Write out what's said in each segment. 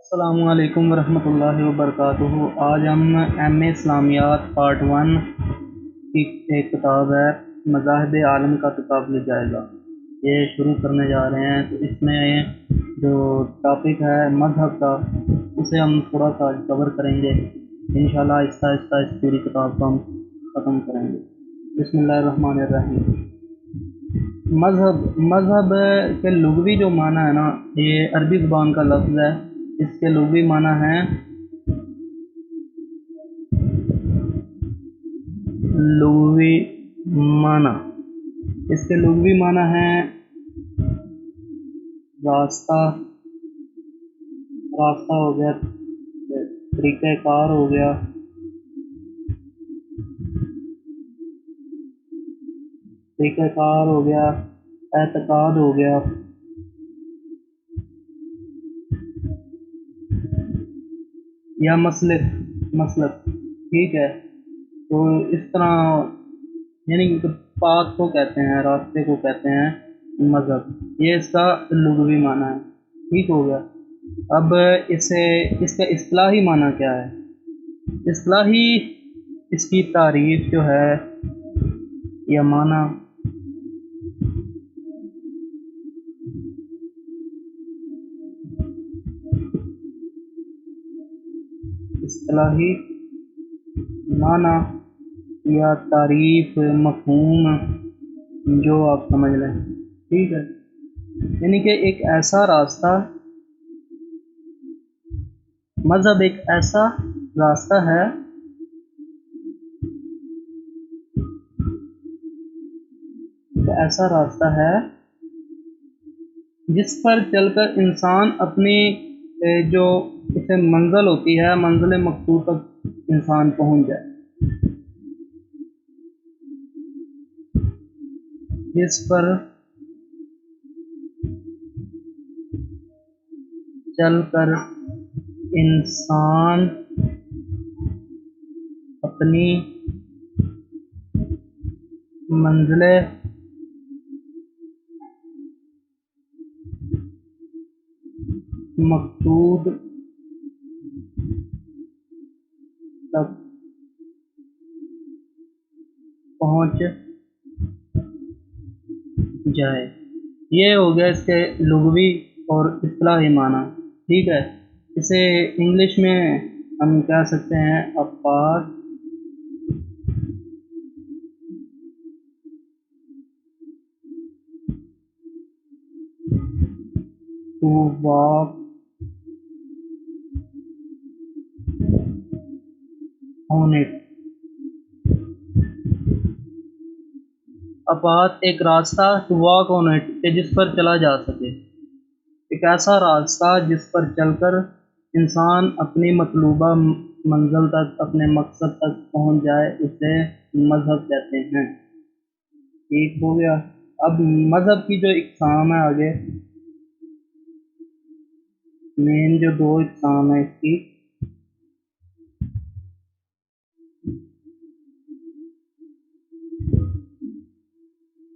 अस्सलामु अलैकुम वरहमतुल्लाहि वबरकातुहू। आज हम एम.ए. इस्लामियात पार्ट 1 की एक किताब है मज़ाहिब आलम का तकाबुल जायज़ा, ये शुरू करने जा रहे हैं। तो इसमें जो टॉपिक है मज़हब का, उसे हम थोड़ा सा कवर करेंगे इंशाल्लाह। आहिस्ता आहिस्ता इस पूरी किताब को हम ख़त्म करेंगे। बिस्मिल्लाहिर्रहमानिर्रहीम। मज़हब के लुग़वी जो माना है ना, ये अरबी ज़ुबान का लफ्ज़ है। इसके लुग़वी माना है लुग़वी माना इसके लुग़वी माना है रास्ता। रास्ता हो गया, तरीक़ाकार हो गया, एतक़ाद हो गया, या मसलक। ठीक है, तो इस तरह यानी कि पाथ को कहते हैं, रास्ते को कहते हैं मज़हब। ये इसका लुग़वी माना है। ठीक हो गया। अब इसका इस्तिलाही माना क्या है? इस्तिलाही इसकी तारीफ़ जो है या माना, इस्तिलाही माना या तारीफ़ मफ़हूम जो आप समझ लें। ठीक है, यानी कि एक ऐसा रास्ता, मज़हब एक ऐसा रास्ता है जिस पर चलकर इंसान अपनी जो उसे मंजिल होती है, मंजिल मकसूद तक इंसान पहुंच जाए। जिस पर चलकर इंसान अपनी मंजिल मकसूद तक पहुंच जाए। ये हो गया इसके लुग़वी और इस्तिलाही माना। ठीक है, इसे इंग्लिश में हम कह सकते हैं a path to walk on it. अपात एक रास्ता, टू वॉक ऑन इट के जिस पर चला जा सके। एक ऐसा रास्ता जिस पर चलकर इंसान अपनी मतलूबा मंजिल तक, अपने मकसद तक पहुंच जाए, उसे मज़हब कहते हैं। ठीक हो गया। अब मज़हब की जो इक़साम है, आगे मेन जो दो इक़साम है इसकी,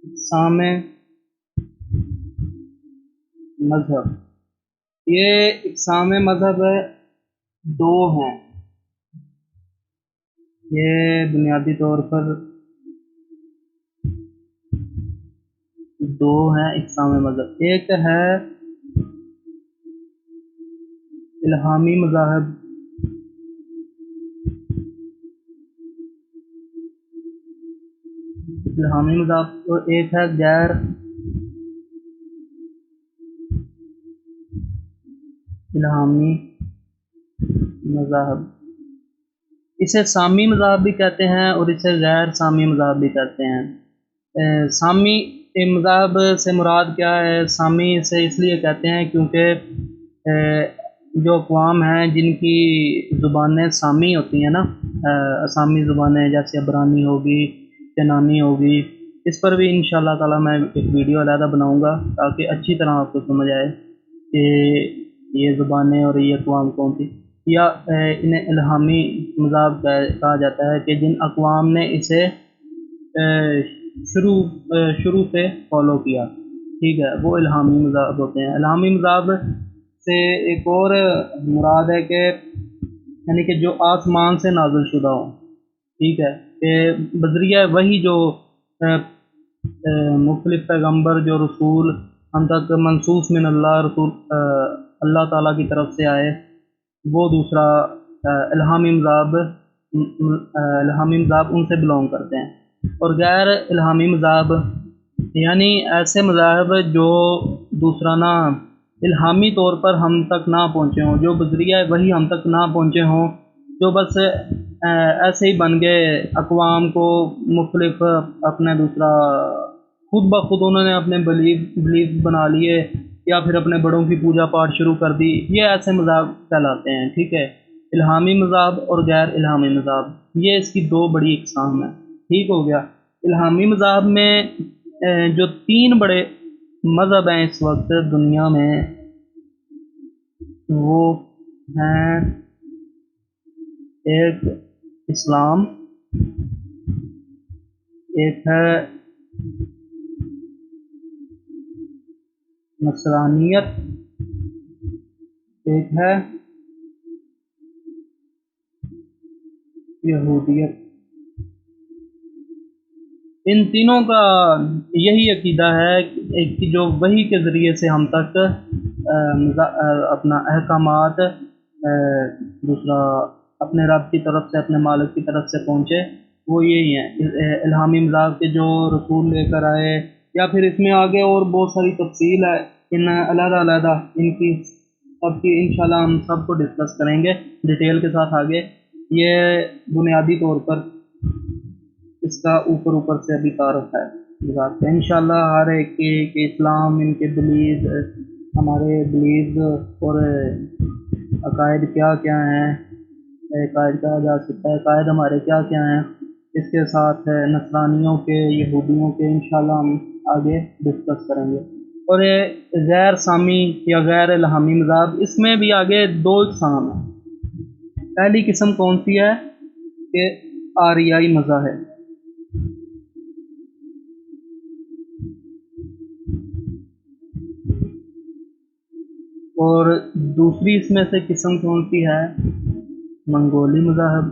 इक़साम मज़हब, ये इक़साम मज़हब दो हैं। ये बुनियादी तौर पर दो हैं इक़साम मज़हब। एक है इल्हामी मज़ाहिब, और एक है गैर इल्हामी मज़ाहिब। इसे सामी मज़ाहिब भी कहते हैं और इसे गैर सामी मज़ाहिब भी कहते हैं। सामी मज़ाहिब से मुराद क्या है? सामी से इसलिए कहते हैं क्योंकि जो अक़वाम हैं जिनकी ज़ुबानें सामी होती हैं ना, असामी ज़ुबानें, जैसे अबरानी होगी, कनानी होगी, इस पर भी इंशाअल्लाह ताला मैं एक वीडियो अलहदा बनाऊँगा ताकि अच्छी तरह आपको समझ आए कि ये ज़ुबानें और ये अक़वाम कौन सी। या इन्हें इल्हामी मज़ाहिब कहा जाता है कि जिन अक़वाम ने इसे शुरू से फॉलो किया। ठीक है, वो इल्हामी मज़ाहिब होते हैं। इल्हामी मज़ाहिब से एक और मुराद है कि यानी कि जो आसमान से नाज़िल शुदा हो, ठीक है, कि बज़रिया वही जो मुख्तलिफ़ पैगम्बर जो रसूल हम तक मनसूस मिन अल्लाह रसूल अल्लाह ताला की तरफ से आए, वो दूसरा इल्हामी मज़ाब इल्हामी मज़ाब उनसे बिलॉन्ग करते हैं। और गैर इल्हामी मज़ाब यानी ऐसे मज़ाहब जो दूसरा ना इल्हामी तौर पर हम तक ना पहुँचे हों, जो बज़रिया वही हम तक ना पहुँचे हों, जो बस ऐसे ही बन गए अक़वाम को मुख्तलिफ़ अपने दूसरा खुद ब खुद उन्होंने अपने बिलीव बना लिए या फिर अपने बड़ों की पूजा पाठ शुरू कर दी, ये ऐसे मज़ाहब कहलाते हैं, ठीक है। इल्हामी मज़ाहब और गैर इल्हामी मज़ाहब, ये इसकी दो बड़ी इक़साम हैं, ठीक हो गया। इल्हामी मज़ाहब में जो तीन बड़े मज़हब हैं इस वक्त दुनिया में, वो हैं, एक इस्लाम, एक है नसरानियत, एक है यहूदियत। इन तीनों का यही अकीदा है कि जो वही के ज़रिए से हम तक अपना अहकामात दूसरा अपने रब की तरफ से अपने मालिक की तरफ से पहुँचे, वो यही हैं। इल्हामी मज़ाहब के जो रसूल लेकर आए, या फिर इसमें आगे और बहुत सारी तफसील है, इन अलग-अलग इनकी सबकी इंशाल्लाह हम सबको डिस्कस करेंगे डिटेल के साथ आगे। ये बुनियादी तौर पर इसका ऊपर ऊपर से अभी तारुफ है बात पे। इंशाल्लाह हर एक के इस्लाम, इनके बिलीव, हमारे बिलीव और अकायद क्या क्या हैं, अकायद कहा जा सकता है, अकायद हमारे क्या क्या हैं, इसके साथ नसरानियों के, यहूदियों के इंशाल्लाह हम आगे डिस्कस करेंगे। और ये गैर सामी या गैर इल्हामी मज़ाहब, इसमें भी आगे दो इक़साम हैं। पहली किस्म कौन सी है कि आरियाई मज़ाहब, और दूसरी इसमें से किस्म कौन सी है, मंगोली मज़ाहब।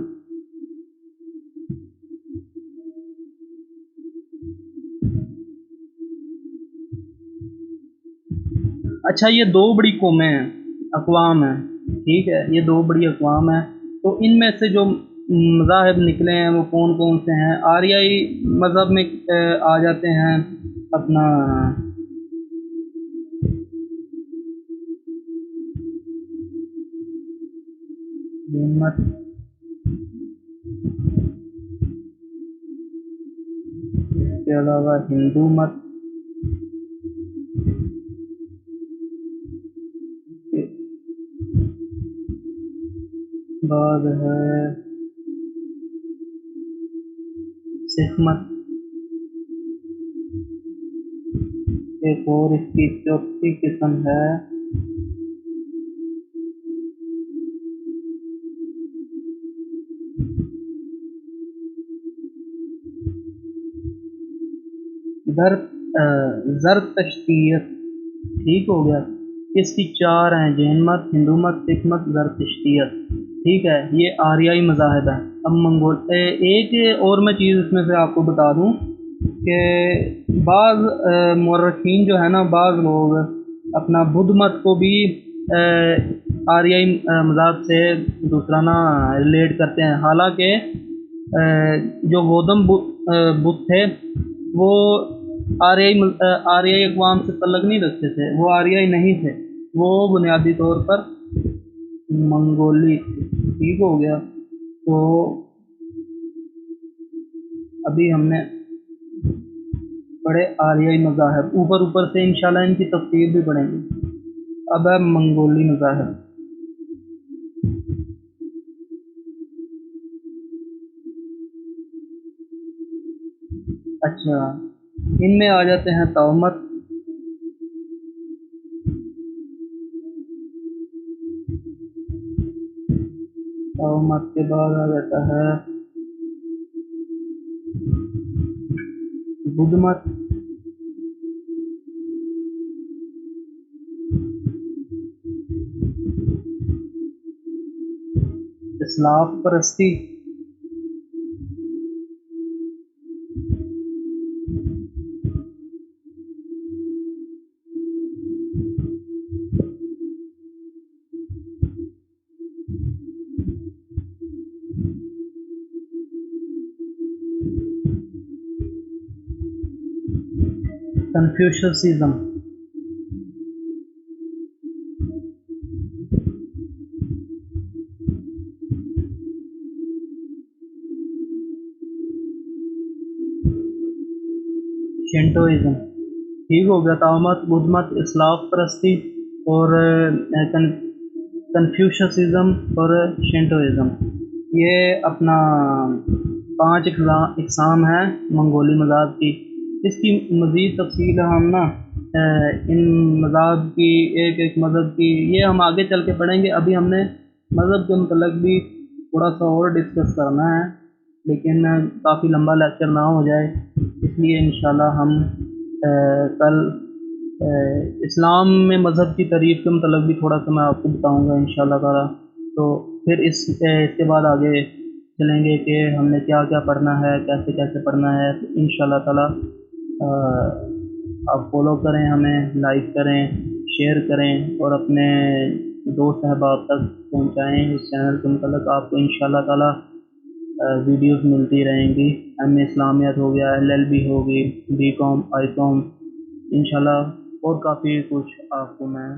अच्छा, ये दो बड़ी कौमें हैं, अक़वाम हैं, ठीक है, ये दो बड़ी अक़वाम हैं। तो इनमें से जो मज़ाहब निकले हैं वो कौन कौन से हैं? आरियाई मज़हब में आ जाते हैं अपना मत, इसके अलावा हिंदू मत, के बाद है सिख मत, एक और इसकी चौथी किस्म है दर ज़रतश्तियत, ठीक हो गया। इसकी चार हैं, जैन मत, हिंदू मत, सिख मत, ज़रतश्तियत, ठीक है। ये आरियाई मज़ाहब है। अब एक और मैं चीज़ इसमें से आपको बता दूं कि बाज़ मुअर्रिखीन जो है ना, बाज़ लोग अपना बुद्ध मत को भी आरियाई मज़ाहब से दूसरा ना रिलेट करते हैं। हालांकि जो गौतम बुद्ध थे वो आर्याई अक़वाम से तल्लुक़ नहीं रखते थे, वो आर्याई नहीं थे, वो बुनियादी तौर पर मंगोली थे, ठीक हो गया। तो अभी हमने पढ़े आर्याई मज़ाहब, ऊपर ऊपर से इंशाल्लाह इनकी तफसीर भी पढ़ेंगे। अब है मंगोली मज़ाहब। अच्छा, इनमें आ जाते हैं तौमत, तौमत के बाद आ जाता है बुद्ध मत, اسلاف پرستی، کنفیوشسزم، شنٹوئزم، ٹھیک ہو گیا، تاہمت، بدھ مت، اسلاف پرستی اور کنفیوشسزم اور شنٹوئزم، یہ اپنا 5 اقسام ہیں منگولی مذاہب کی۔ اس کی مزید تفصیل ہم نا ان مذاہب کی ایک ایک مذہب کی یہ ہم آگے چل کے پڑھیں گے۔ ابھی ہم نے مذہب کے متعلق بھی تھوڑا سا اور ڈسکس کرنا ہے، لیکن کافی لمبا لیکچر نہ ہو جائے، اس لیے انشاءاللہ ہم کل اسلام میں مذہب کی تعریف کے متعلق بھی تھوڑا سا میں آپ کو بتاؤں گا انشاءاللہ تعالیٰ۔ تو پھر اس کے بعد آگے چلیں گے کہ ہم نے کیا کیا پڑھنا ہے، کیسے کیسے پڑھنا ہے انشاءاللہ تعالیٰ۔ آپ فالو کریں ہمیں، لائک کریں، شیئر کریں اور اپنے دوست احباب تک پہنچائیں۔ اس چینل کے متعلق آپ کو انشاءاللہ تعالیٰ ویڈیوز ملتی رہیں گی۔ ایم اے اسلامیات ہو گیا، LLB ہوگی، بی کام، آئی کام، انشاءاللہ اور کافی کچھ آپ کو میں